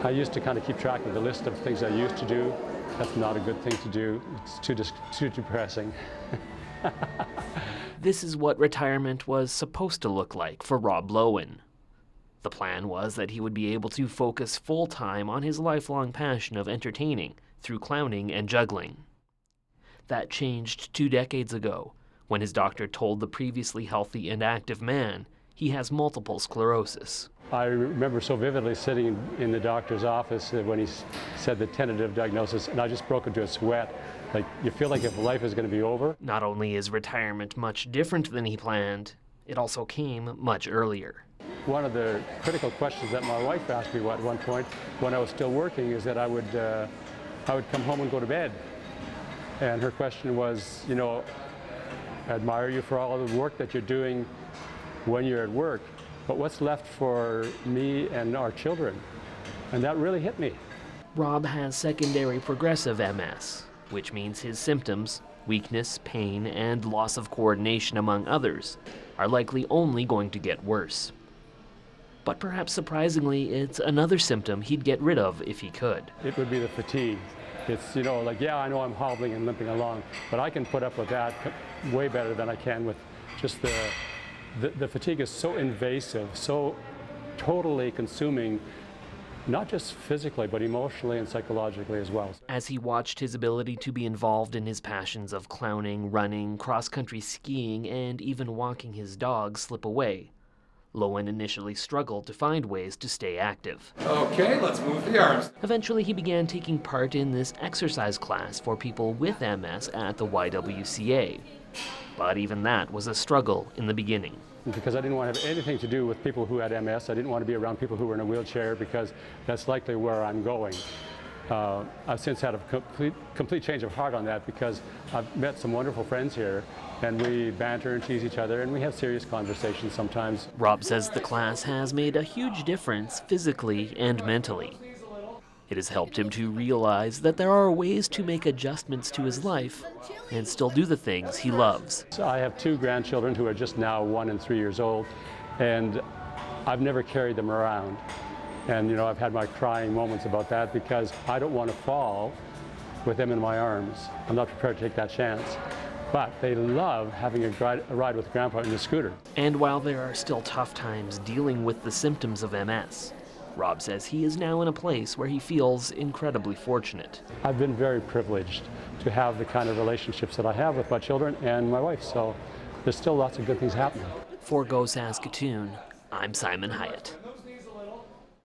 I used to kind of keep track of the list of things I used to do. That's not a good thing to do. It's too depressing. This is what retirement was supposed to look like for Rob Loewen. The plan was that he would be able to focus full-time on his lifelong passion of entertaining through clowning and juggling. That changed 2 decades ago, when his doctor told the previously healthy and active man he has multiple sclerosis. I remember so vividly sitting in the doctor's office when he said the tentative diagnosis, and I just broke into a sweat. Like, you feel like if life is going to be over. Not only is retirement much different than he planned, it also came much earlier. One of the critical questions that my wife asked me at one point when I was still working is that I would come home and go to bed. And her question was, you know, I admire you for all of the work that you're doing when you're at work, but what's left for me and our children? And that really hit me. Rob has secondary progressive MS, which means his symptoms, weakness, pain, and loss of coordination among others, are likely only going to get worse. But perhaps surprisingly, it's another symptom he'd get rid of if he could. It would be the fatigue. It's, you know, like, yeah, I know I'm hobbling and limping along, but I can put up with that way better than I can with just the fatigue is so invasive, so totally consuming, not just physically, but emotionally and psychologically as well. As he watched his ability to be involved in his passions of clowning, running, cross-country skiing, and even walking his dog slip away, Loewen initially struggled to find ways to stay active. Okay, let's move the arms. Eventually, he began taking part in this exercise class for people with MS at the YWCA. But even that was a struggle in the beginning. Because I didn't want to have anything to do with people who had MS. I didn't want to be around people who were in a wheelchair because that's likely where I'm going. I've since had a complete change of heart on that because I've met some wonderful friends here and we banter and tease each other and we have serious conversations sometimes. Rob says the class has made a huge difference physically and mentally. It has helped him to realize that there are ways to make adjustments to his life and still do the things he loves. So I have 2 grandchildren who are just now 1 and 3 years old, and I've never carried them around. And you know, I've had my crying moments about that because I don't want to fall with them in my arms. I'm not prepared to take that chance. But they love having a ride with Grandpa in the scooter. And while there are still tough times dealing with the symptoms of MS, Rob says he is now in a place where he feels incredibly fortunate. I've been very privileged to have the kind of relationships that I have with my children and my wife, so there's still lots of good things happening. For Go Saskatoon, I'm Simon Hyatt.